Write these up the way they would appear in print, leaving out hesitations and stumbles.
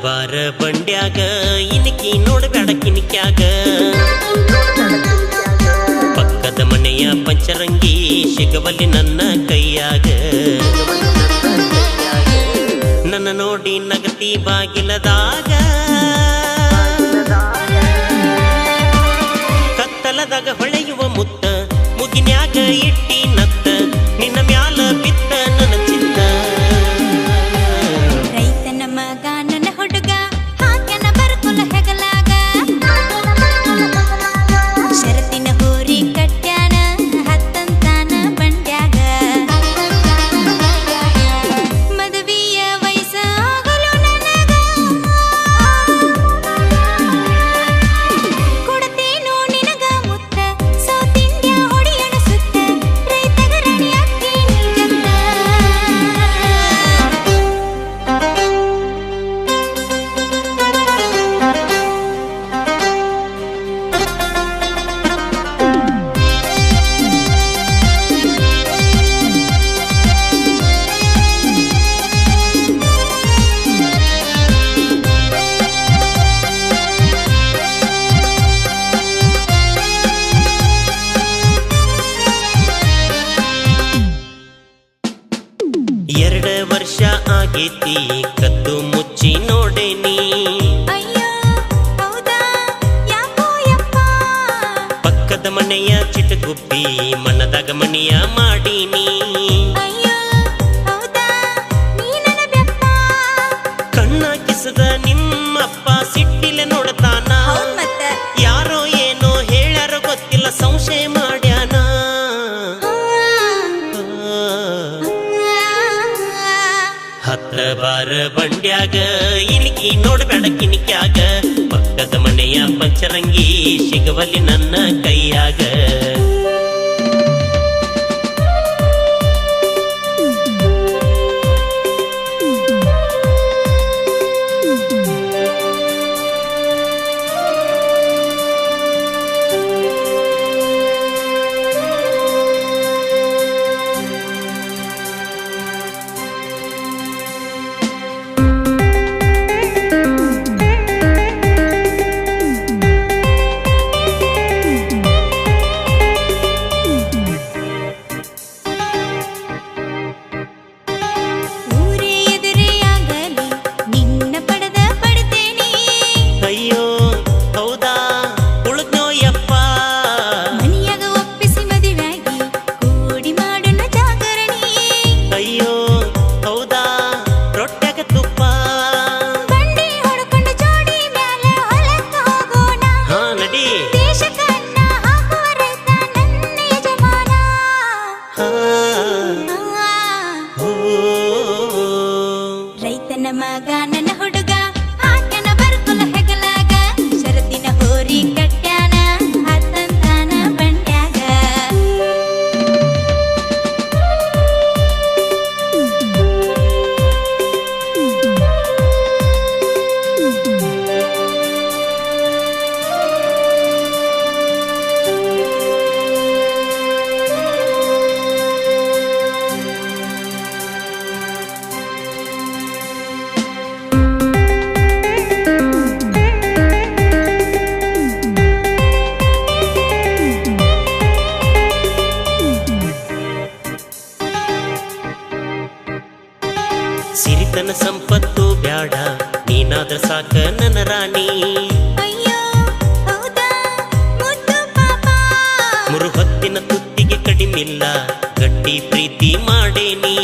ಬಾರ ಬಂಡ್ಯಾಗ ಇನಿಕಿ ನೋಡಬೇಡ ಕಿನಿಕ್ಯಾಗ ಪಕ್ಕದ ಮನೆಯ ಪಂಚರಂಗಿ ಸಿಗವಲ್ಲಿ ನನ್ನ ಕೈಯಾಗ ನನ್ನ ನೋಡಿ ನಗತಿ ಬಾಗಿಲದಾಗ ಕತ್ತಲದಾಗ ಹೊಳೆಯುವ ಮುತ್ತ ಮುಗಿನ್ಯಾಗ ಇಟ್ಟಿ ನತ್ತ ನಿನ್ನ ಮ್ಯಾಲ ಬಿತ್ತ ನನ್ನ ಚಿತ್ತ ವರ್ಷ ಆಗೇತಿ ಕದ್ದು ಮುಚ್ಚಿ ನೋಡೇನಿ ಪಕ್ಕದ ಮನೆಯ ಚಿಟಗುಪ್ಪಿ ಮನದಾಗ ಮನಿಯ ಮಾಡೀನಿ ಕಣ್ಣ ಕಿಸದ ನಿಮ್ಮಪ್ಪ ಸಿಟ್ಟಿಲೆ ನೋಡ್ತಾನ ಯಾರೋ ಏನೋ ಹೇಳ್ಯಾರ ಗೊತ್ತಿಲ್ಲ ಸಂಶಯ ಮಾಡ್ಯಾನ ಹತ್ತ ಬಾರ ಬಂಡ್ಯಾಗ ಇನಿಕಿ ನೋಡಬೇಡ ಕಿನಿಕ್ಯಾಗ ಪಕ್ಕದ ಮನೆಯ ಪಂಚರಂಗಿ ಸಿಗವಲ್ಲಿ ನನ್ನ ಕೈಯಾಗ ಸಿರಿತನ ಸಂಪತ್ತು ಬ್ಯಾಡ ನೀನಾದ್ರ ಸಾಕ ನನ್ನ ರಾಣಿ ಮುರು ಹೊತ್ತಿನ ತುತ್ತಿಗೆ ಕಡಿಮಿಲ್ಲ ಗಟ್ಟಿ ಪ್ರೀತಿ ಮಾಡೇನಿ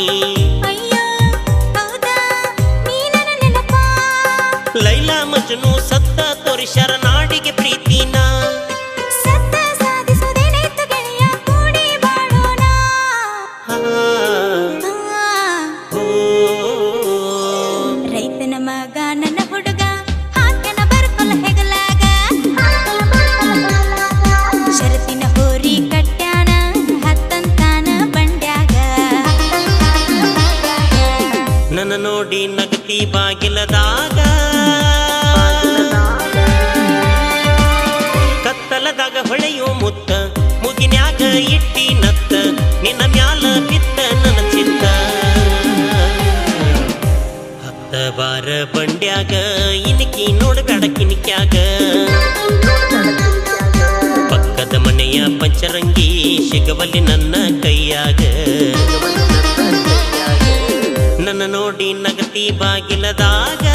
ಲೈಲಾ ಮಜ್ನು ಸತ್ತ ತೋರಿಸ್ಯಾರ ನಾಡಿಗೆ ಪ್ರೀತಿನ ನನ್ನ ನೋಡಿ ನಗತಿ ಬಾಗಿಲದಾಗ ಕತ್ತಲದಾಗ ಹೊಳೆಯೋ ಮುತ್ತ ಮುಗಿನ್ಯಾಗ ಇಟ್ಟಿ ನತ್ತ ನಿನ್ನ ಮ್ಯಾಲ ಬಿತ್ತ ನನ್ನ ಚಿತ್ತ ಹತ್ತ ಬಾರ ಬಂಡ್ಯಾಗ ಇನಿಕಿ ನೋಡಬೇಡ ಕಿನಿಕ್ಯಾಗ ಪಕ್ಕದ ಮನೆಯ ಪಂಚರಂಗಿ ಸಿಗವಲ್ಲಿ ನನ್ನ ಕೈಯಾಗ ನನ್ನ ನೋಡಿ ನಗತಿ ಬಾಗಿಲದಾಗ